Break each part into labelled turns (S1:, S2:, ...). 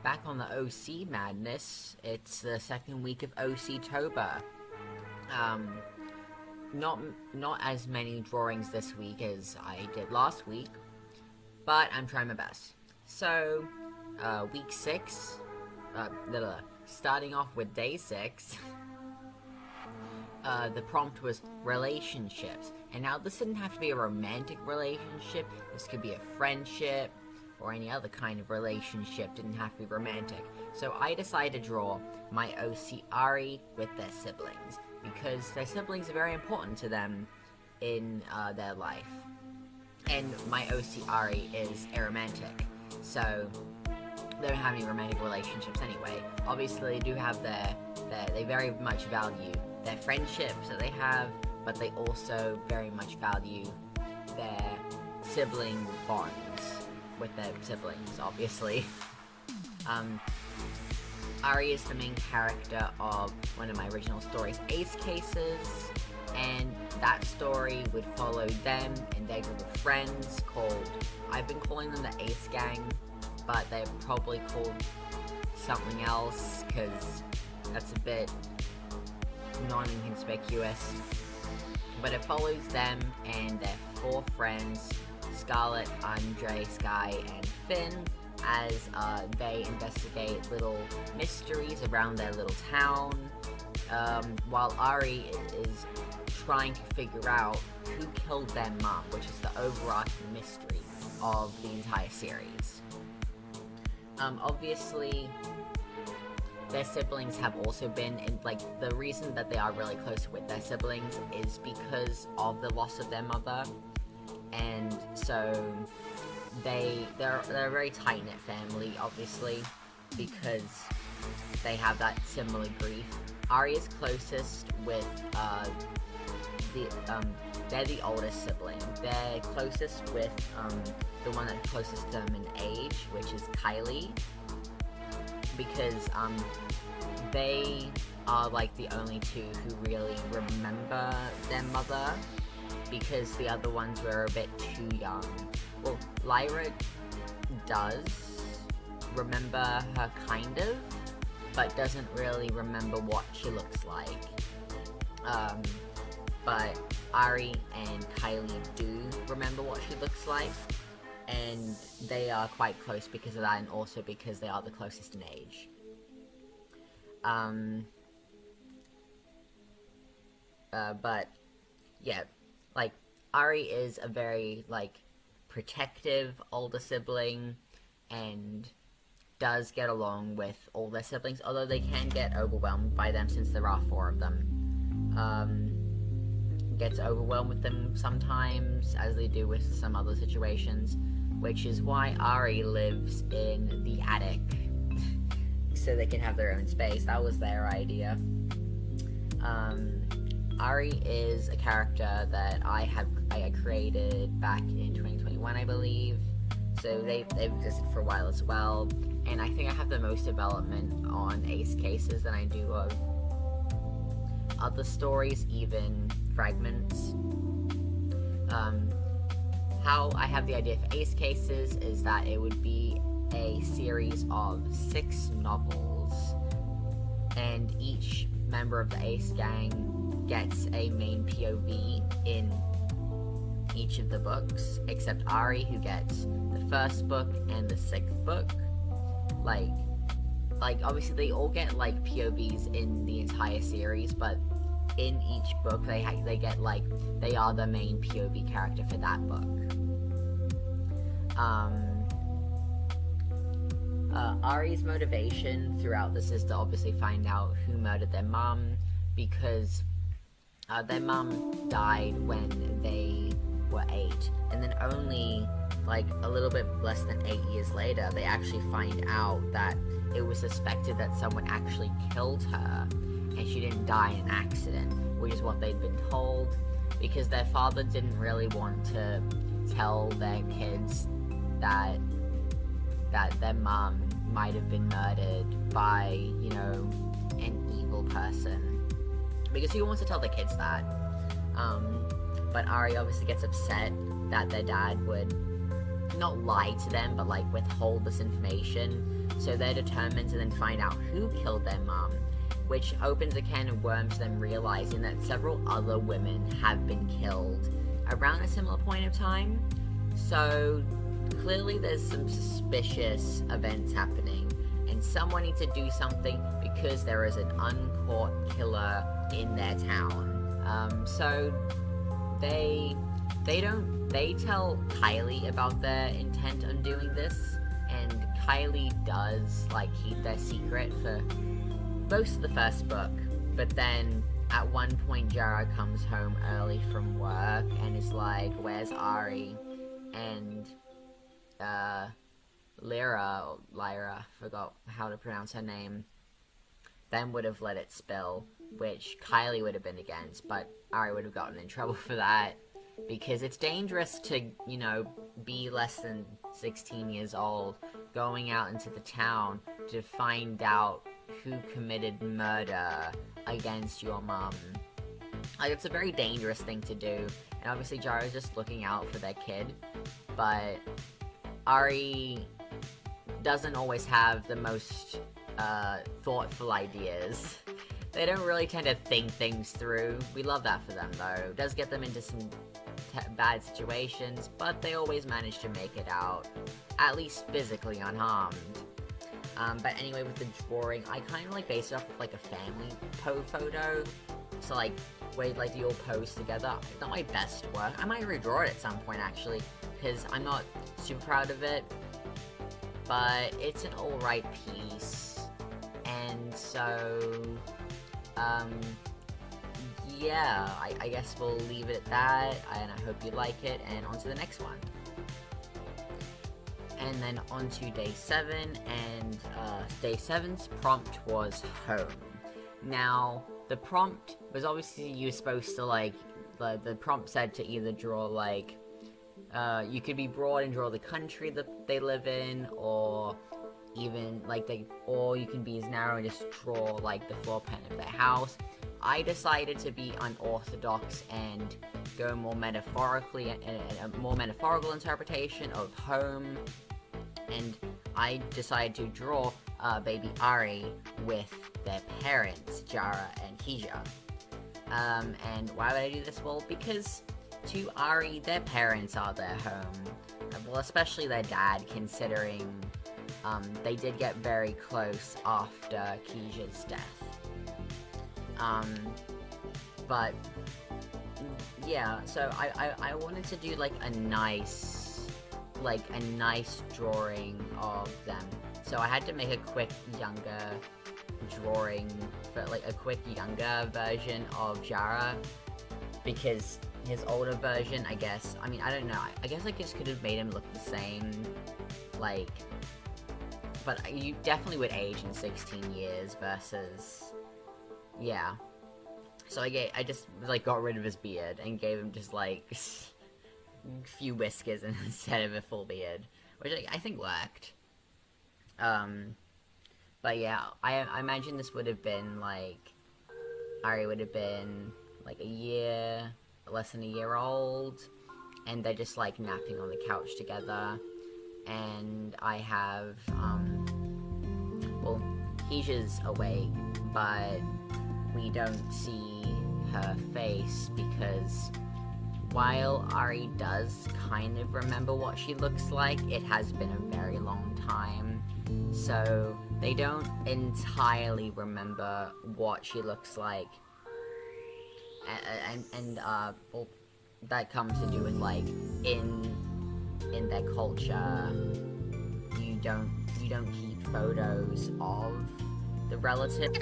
S1: back on the OC madness. It's the second week of OC-tober. Not as many drawings this week as I did last week, but I'm trying my best. So, week 6, starting off with day 6, the prompt was relationships. And now this didn't have to be a romantic relationship, this could be a friendship, or any other kind of relationship, didn't have to be romantic. So I decided to draw my OC Ari with their siblings, because their siblings are very important to them in their life. And my OC Ari is aromantic, so they don't have any romantic relationships anyway. Obviously they do have they very much value their friendships that they have, but they also very much value their sibling bonds with their siblings, obviously. Ari is the main character of one of my original stories, Ace Cases, and that story would follow them and their group of friends called, I've been calling them the Ace Gang, but they're probably called something else, because that's a bit non-inconspicuous. But it follows them and their 4 friends, Scarlet, Andre, Sky, and Finn, as they investigate little mysteries around their little town, while Ari is trying to figure out who killed their mom, which is the overarching mystery of the entire series. Obviously, their siblings have also been in, the reason that they are really close with their siblings is because of the loss of their mother, and so they're a very tight-knit family, obviously, because they have that similar grief. Ari is closest with they're the oldest sibling. They're closest with the one that's closest to them in age, which is Kylie, because they are the only 2 who really remember their mother, because the other ones were a bit too young. Well, Lyra does remember her kind of, but doesn't really remember what she looks like. But Ari and Kylie do remember what she looks like, and they are quite close because of that, and also because they are the closest in age. But yeah, Ari is a very protective older sibling, and does get along with all their siblings, although they can get overwhelmed by them since there are 4 of them. Gets overwhelmed with them sometimes, as they do with some other situations, which is why Ari lives in the attic, so they can have their own space. That was their idea. Ari is a character that I had created back in 2021, I believe, so they've existed for a while as well, and I think I have the most development on Ace Cases than I do of other stories, even fragments. How I have the idea for Ace Cases is that it would be a series of 6 novels, and each member of the Ace Gang gets a main POV in each of the books, except Ari, who gets the 1st book and the 6th book. Obviously they all get POVs in the entire series, but in each book they get they are the main POV character for that book. Ari's motivation throughout this is to obviously find out who murdered their mom, because their mom died when they were 8, and then only a little bit less than 8 years later they actually find out that it was suspected that someone actually killed her, and she didn't die in an accident, which is what they'd been told, because their father didn't really want to tell their kids that their mom might have been murdered by, an evil person, because who wants to tell the kids that? But Ari obviously gets upset that their dad would not lie to them, but withhold this information, So they're determined to then find out who killed their mom, which opens a can of worms to them realizing that several other women have been killed around a similar point of time. So clearly there's some suspicious events happening, and someone needs to do something because there is an uncaught killer in their town. So they tell Kylie about their intent on doing this, and Kylie does like keep their secret for most of the first book, but then at one point Jara comes home early from work and is like, where's Ari? And Lyra, forgot how to pronounce her name, then would have let it spill, which Kylie would have been against, but Ari would have gotten in trouble for that, because it's dangerous to, be less than 16 years old, going out into the town to find out who committed murder against your mom. Like, it's a very dangerous thing to do, and obviously Jara's just looking out for their kid, but Ari doesn't always have the most thoughtful ideas. They don't really tend to think things through. We love that for them, though. It does get them into some bad situations, but they always manage to make it out, at least physically unharmed. But anyway, with the drawing, I kind of based it off of a family photo. So where you all pose together. It's not my best work. I might redraw it at some point actually, because I'm not super proud of it. But it's an alright piece. And so, yeah, I guess we'll leave it at that, and I hope you like it, and on to the next one. And then on to day 7, and day 7's prompt was home. Now, the prompt was obviously you were supposed to the prompt said to either draw you could be broad and draw the country that they live in, or even or you can be as narrow and just draw the floor plan of their house. I decided to be unorthodox and go more metaphorically, a more metaphorical interpretation of home, and I decided to draw baby Ari with their parents, Jara and Hija. And why would I do this? Well, because to Ari, their parents are their home. Well, especially their dad, considering they did get very close after Kija's death. But yeah, so I wanted to do a nice drawing of them. So I had to make a quick younger drawing for a quick younger version of Jara, because his older version, I don't know, I guess I just could have made him look the same, but you definitely would age in 16 years versus, yeah. So I just got rid of his beard and gave him just a few whiskers instead of a full beard, which I think worked. But yeah, I imagine this would have been Ari would have been less than a year old, and they're just napping on the couch together, and I have well, Hija's awake, but we don't see her face, because while Ari does kind of remember what she looks like, it has been a very long time, so they don't entirely remember what she looks like. And well, that comes to do with in their culture, you don't keep photos of the relative.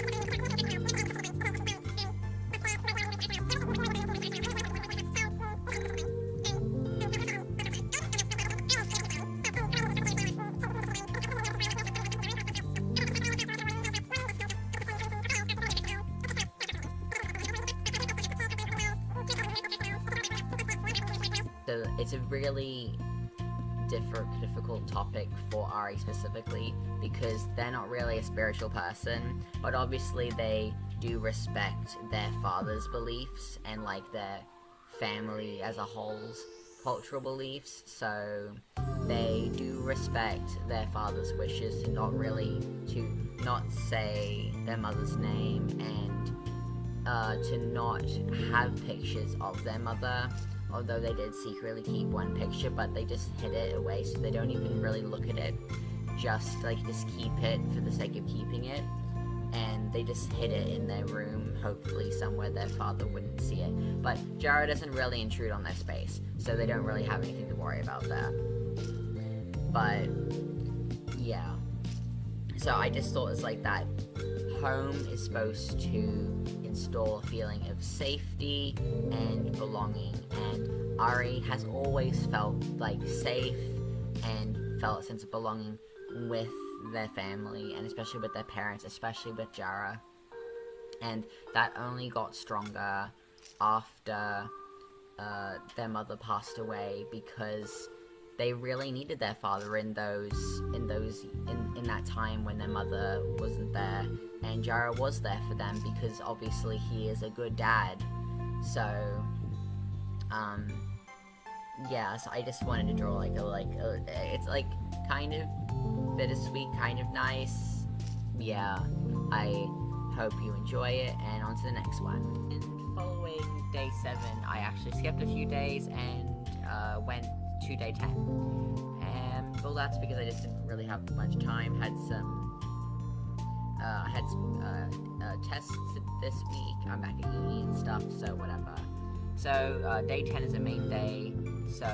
S1: So it's a really difficult topic for Ari specifically, because they're not really a spiritual person, but obviously they do respect their father's beliefs and their family as a whole's cultural beliefs, so they do respect their father's wishes to not say their mother's name, and to not have pictures of their mother, although they did secretly keep one picture, but they just hid it away, so they don't even really look at it, just keep it for the sake of keeping it, and they just hid it in their room, hopefully somewhere their father wouldn't see it. But Jara doesn't really intrude on their space, so they don't really have anything to worry about there. But yeah, so I just thought it's like that home is supposed to install a feeling of safety and belonging, and Ari has always felt safe and felt a sense of belonging with their family, and especially with their parents, especially with Jara. And that only got stronger after their mother passed away, because they really needed their father in that time when their mother wasn't there, and Jara was there for them because obviously he is a good dad. So yeah, so I just wanted to draw it's kind of bittersweet, kind of nice. Yeah, I hope you enjoy it, and on to the next one. And following day 7, I actually skipped a few days and went to day 10. And well, that's because I just didn't really have much time. Had some tests this week. I'm back at uni and stuff, so whatever. So day 10 is a main day, so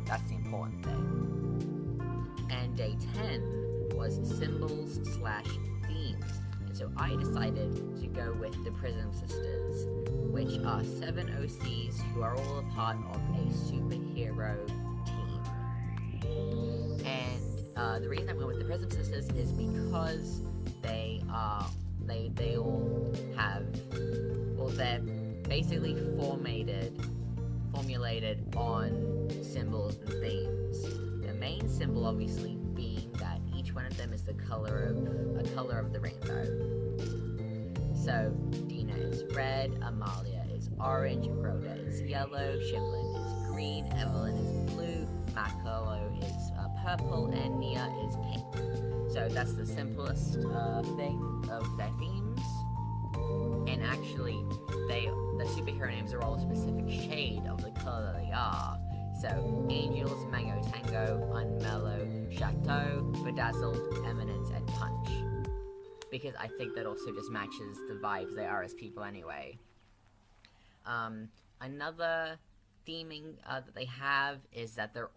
S1: that's the important thing. And day 10 was symbols/themes, and so I decided to go with the Prism Sisters, which are 7 OCs who are all a part of a superhero team. And the reason I went with the Prism Sisters is because they all have, well, they're basically formulated on symbols and themes. The main symbol obviously being that each one of them is a color of the rainbow. So Dina is red, Amalia is orange, Rhoda is yellow, Shimlin is green, Evelyn is blue, Makalo is purple, and Nia is pink. So that's the simplest thing of their themes. And actually, the superhero names are all a specific shade of the color that they are. So, Angels, Mango Tango, Unmellow, Chateau, Bedazzled, Eminence, and Punch. Because I think that also just matches the vibes they are as people anyway. Another theming that they have is that their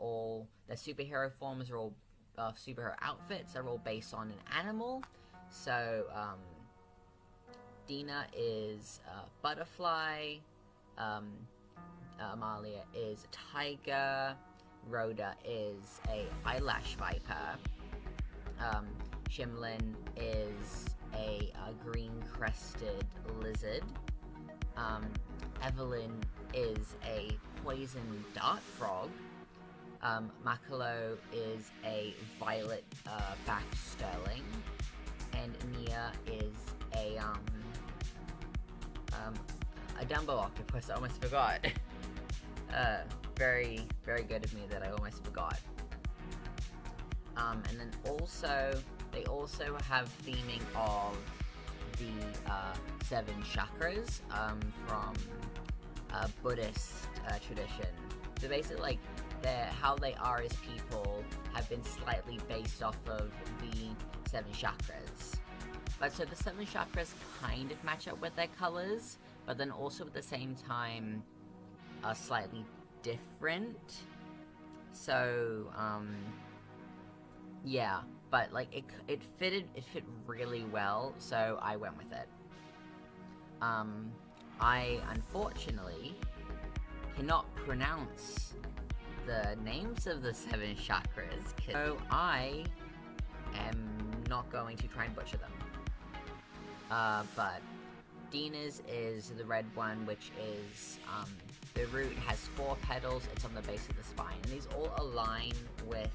S1: superhero forms are all, superhero outfits are all based on an animal. So, Dina is butterfly, Amalia is tiger, Rhoda is a eyelash viper, Shimlin is a green-crested lizard, Evelyn is a poison dart frog, Makalo is a violet backed sterling, and Nia is a Dumbo octopus. I almost forgot. Very, very good of me that I almost forgot. And then they also have theming of the 7 chakras from Buddhist tradition. So basically, how they are as people have been slightly based off of the 7 chakras. But so the 7 chakras kind of match up with their colors, but then also at the same time are slightly different. So, yeah, but it fit really well, so I went with it. I unfortunately cannot pronounce the names of the 7 chakras, so I am not going to try and butcher them. But Dina's is the red one, which is, the root has 4 petals, it's on the base of the spine, and these all align with,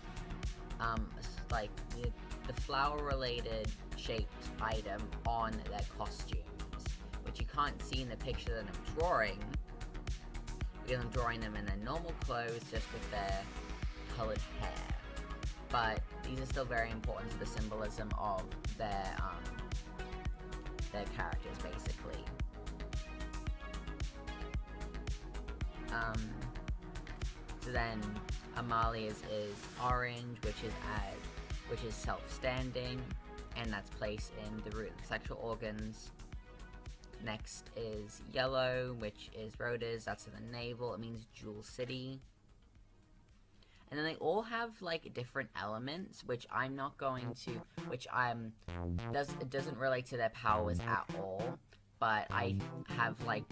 S1: the flower-related shaped item on their costumes, which you can't see in the picture that I'm drawing, because I'm drawing them in their normal clothes, just with their colored hair. But these are still very important to the symbolism of their characters, basically. So then Amalia's is orange, which is self-standing, and that's placed in the root of sexual organs. Next is yellow, which is Rhoda's, that's in the navel, it means Jewel City. And then they all have, like, different elements, which I'm not going to, it doesn't relate to their powers at all, but I have, like,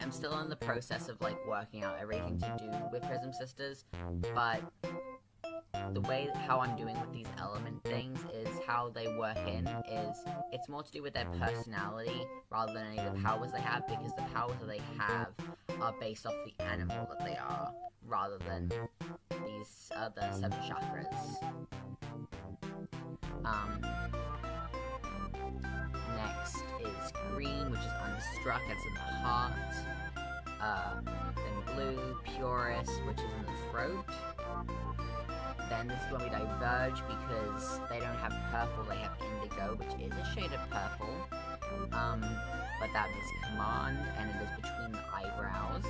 S1: I'm still in the process of, like, working out everything to do with Prism Sisters, but the way how I'm doing with these element things is how they work in is it's more to do with their personality rather than any of the powers they have, because the powers that they have are based off the animal that they are rather than these other 7 chakras. Next is green, which is unstruck, that's in the heart. Then blue, purest, which is in the throat. Then this is when we diverge because they don't have purple, they have indigo, which is a shade of purple. But that means command, and it is between the eyebrows.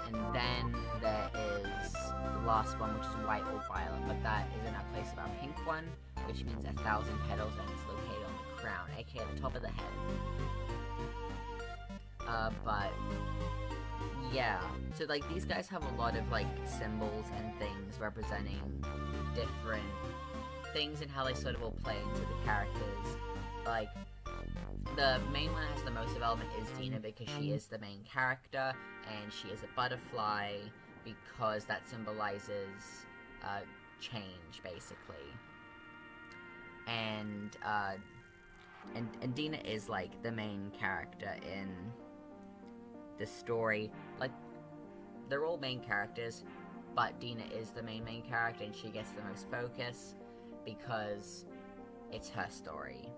S1: And then there is the last one, which is white or violet, but that is in our place of our pink one, which means 1,000 petals, and it's located on the crown, aka the top of the head. But yeah, so like these guys have a lot of like symbols and things representing different things and how they sort of all play into the characters. Like the main one that has the most development is Dina, because she is the main character and she is a butterfly because that symbolizes change, basically. And Dina is like the main character in the story. Like, they're all main characters, but Dina is the main character, and she gets the most focus because it's her story.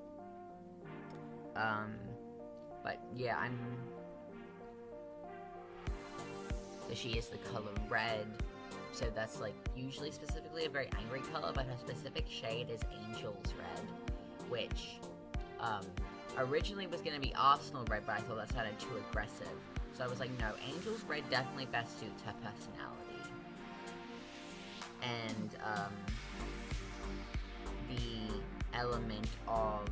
S1: But yeah, so she is the color red, so that's like usually specifically a very angry color, but her specific shade is Angel's Red, which originally was going to be Arsenal Red, but I thought that sounded too aggressive. So I was like, no, Angel's Red definitely best suits her personality. And the element of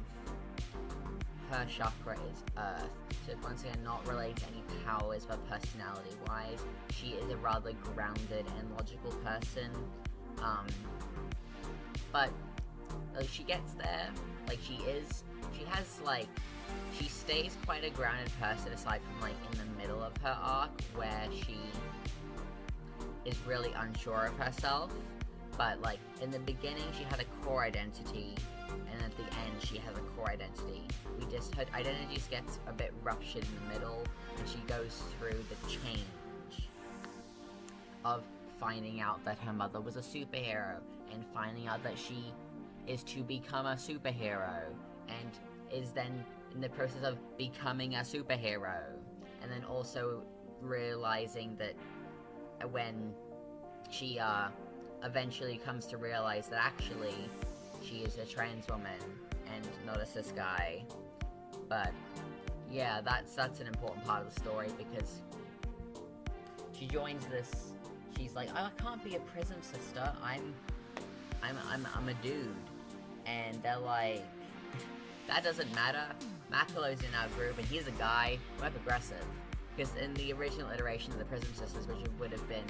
S1: her chakra is Earth. So once again, not related to any powers, but personality-wise, she is a rather grounded and logical person. But like, she gets there, like she stays quite a grounded person aside from like in the middle of her arc where she is really unsure of herself. But like in the beginning she had a core identity, and at the end she has a core identity. Her identity just gets a bit ruptured in the middle, and she goes through the change of finding out that her mother was a superhero, and finding out that she is to become a superhero, and is then in the process of becoming a superhero, and then also realizing that when she eventually comes to realize that actually she is a trans woman and not a cis guy. But yeah, that's an important part of the story, because she joins this. She's like, oh, I can't be a Prism sister. I'm a dude, and they're like, that doesn't matter. Makelo's in our group, and he's a guy. We're progressive, because in the original iteration of the Prism Sisters, which would have been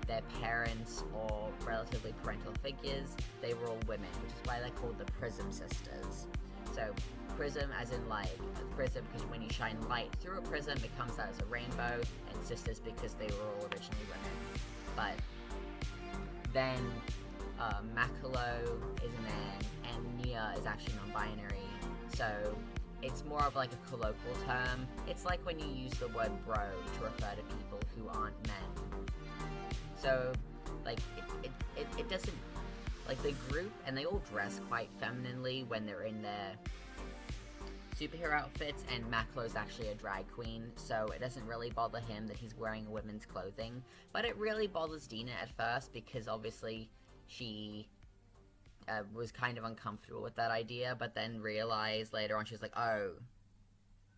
S1: their parents or relatively parental figures, they were all women, which is why they're called the Prism Sisters. So prism as in like prism, because when you shine light through a prism it comes out as a rainbow, and sisters because they were all originally women. But then Makelo is a man and Nia is actually non-binary, so it's more of like a colloquial term. It's like when you use the word bro to refer to people who aren't men. So like it doesn't, like the group, and they all dress quite femininely when they're in their superhero outfits, and Maklo's actually a drag queen, so it doesn't really bother him that he's wearing women's clothing. But it really bothers Dina at first, because obviously she was kind of uncomfortable with that idea, but then realized later on, she's like, oh,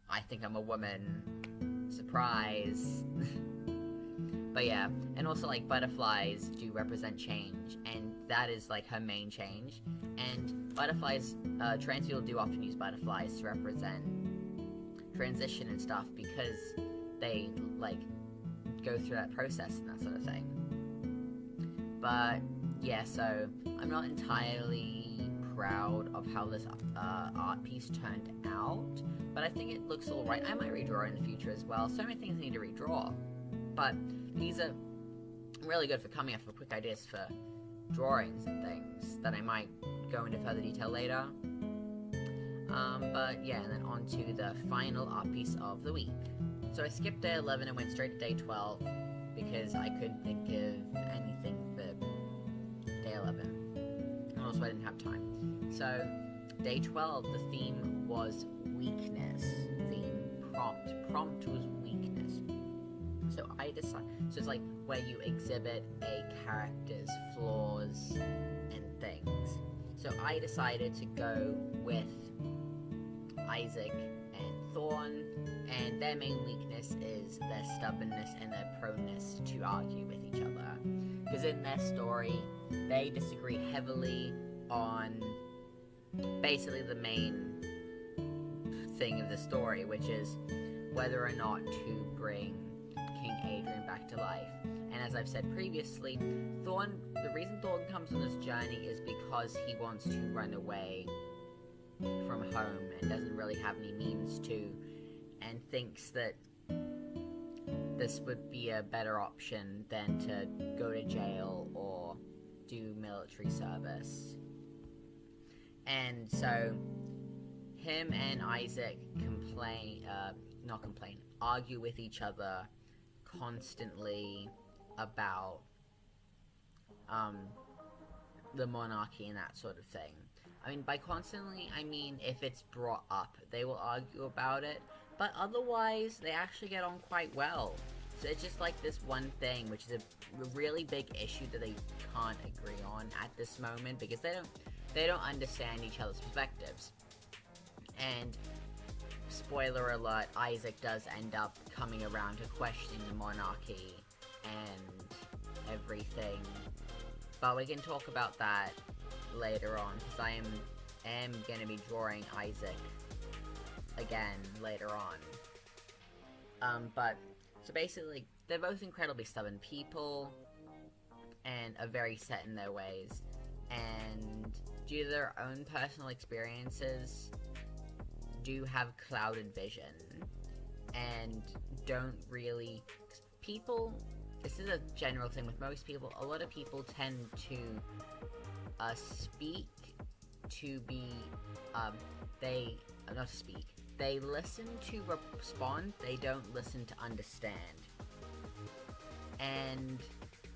S1: I think I'm a woman. Surprise. But yeah, and also, like, butterflies do represent change, and that is, like, her main change. And butterflies, trans people do often use butterflies to represent transition and stuff, because they, like, go through that process and that sort of thing. But, yeah, so I'm not entirely proud of how this art piece turned out, but I think it looks alright. I might redraw it in the future as well. So many things I need to redraw. But these are really good for coming up with quick ideas for drawings and things that I might go into further detail later. But yeah, and then on to the final art piece of the week. So I skipped day 11 and went straight to day 12 because I couldn't think of anything for day 11. And also I didn't have time. So day 12, the theme was weakness. Prompt was weakness. So I decided, so it's like where you exhibit a character's flaws and things. So I decided to go with Isaac and Thorn, and their main weakness is their stubbornness and their proneness to argue with each other. Because in their story, they disagree heavily on basically the main thing of the story, which is whether or not to bring King Adrian back to life. And as I've said previously, the reason Thorn comes on this journey is because he wants to run away from home and doesn't really have any means to, and thinks that this would be a better option than to go to jail or do military service. And so him and Isaac argue with each other constantly about the monarchy and that sort of thing. I mean, by constantly, I mean if it's brought up, they will argue about it, but otherwise, they actually get on quite well. So it's just like this one thing, which is a really big issue that they can't agree on at this moment, because they don't understand each other's perspectives. And spoiler alert, Isaac does end up coming around to questioning the monarchy and everything. But we can talk about that later on, because I am going to be drawing Isaac again later on. But, so basically, they're both incredibly stubborn people, and are very set in their ways. And due to their own personal experiences, do have clouded vision, and don't really... This is a general thing with most people. A lot of people tend to speak to be... They listen to respond, they don't listen to understand. And,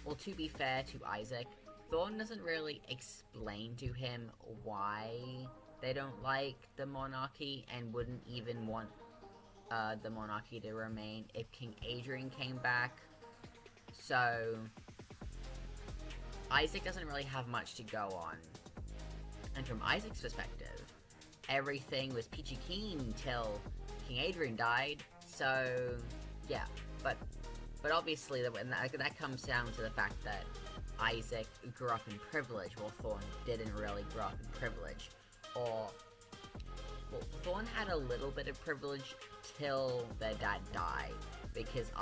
S1: well, to be fair to Isaac, Thorn doesn't really explain to him why they don't like the monarchy, and wouldn't even want the monarchy to remain if King Adrian came back. So Isaac doesn't really have much to go on. And from Isaac's perspective, everything was peachy keen till King Adrian died. So yeah, but obviously that comes down to the fact that Isaac grew up in privilege, while Thorn didn't really grow up in privilege. Thorn had a little bit of privilege till their dad died, because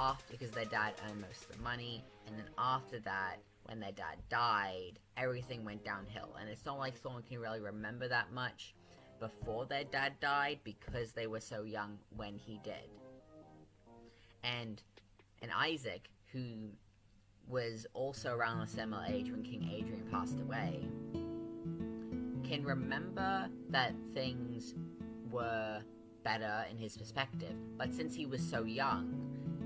S1: their dad earned most of the money, and then after that, when their dad died, everything went downhill. And it's not like Thorn can really remember that much before their dad died, because they were so young when he did. And Isaac, who was also around a similar age when King Adrian passed away, can remember that things were better in his perspective, but since he was so young,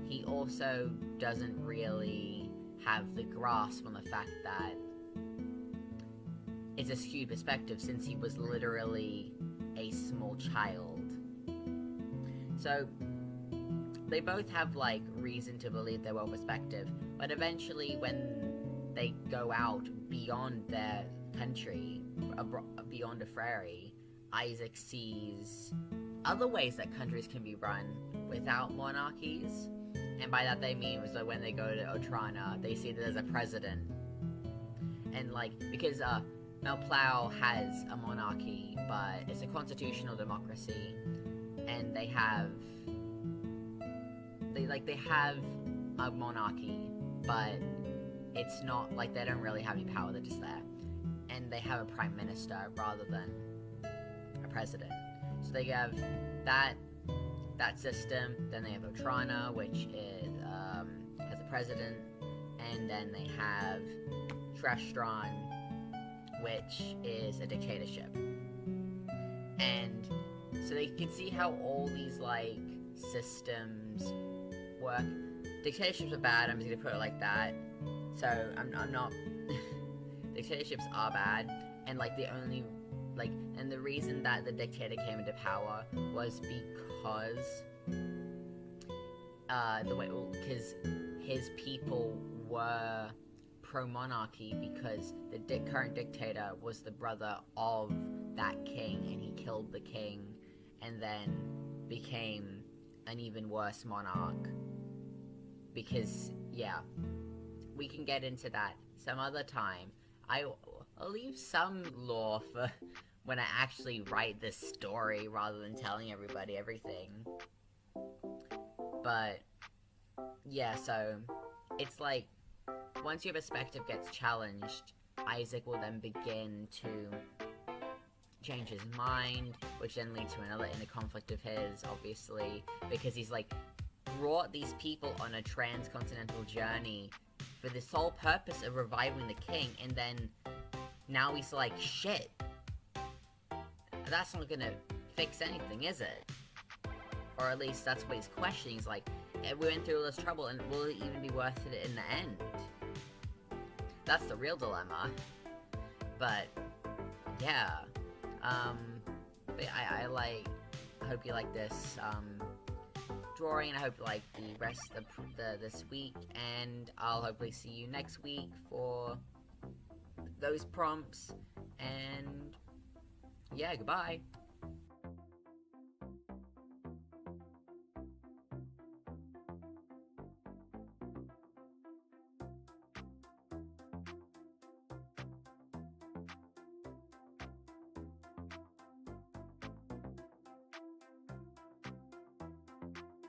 S1: he also doesn't really have the grasp on the fact that it's a skewed perspective, since he was literally a small child So they both have like reason to believe they're well perspective, but eventually when they go out beyond their country, beyond a prairie, Isaac sees other ways that countries can be run without monarchies. And by that they mean was like when they go to Otrana, they see that there's a president. And like, because Malplau has a monarchy, but it's a constitutional democracy, and they have a monarchy, but it's not like they don't really have any power, they're just there. And they have a prime minister rather than a president. So they have that system, then they have Otrana, which is has a president, and then they have Trestron, which is a dictatorship. And so they can see how all these like systems work. Dictatorships are bad, I'm just gonna put it like that. So I'm not dictatorships are bad, and like the only like, and the reason that the dictator came into power was because because his people were pro-monarchy, because the current dictator was the brother of that king, and he killed the king and then became an even worse monarch. Because, yeah, we can get into that some other time. I'll leave some lore for when I actually write this story rather than telling everybody everything. But, yeah, so it's like, once your perspective gets challenged, Isaac will then begin to change his mind, which then leads to another inner conflict of his, obviously, because he's like brought these people on a transcontinental journey for the sole purpose of reviving the king, and then now he's like, shit, that's not gonna fix anything, is it? Or at least that's what he's questioning. He's like, we went through all this trouble, and will it even be worth it in the end? That's the real dilemma. But yeah, but I hope you like this drawing, and I hope you like the rest of this week, and I'll hopefully see you next week for those prompts, and yeah, goodbye.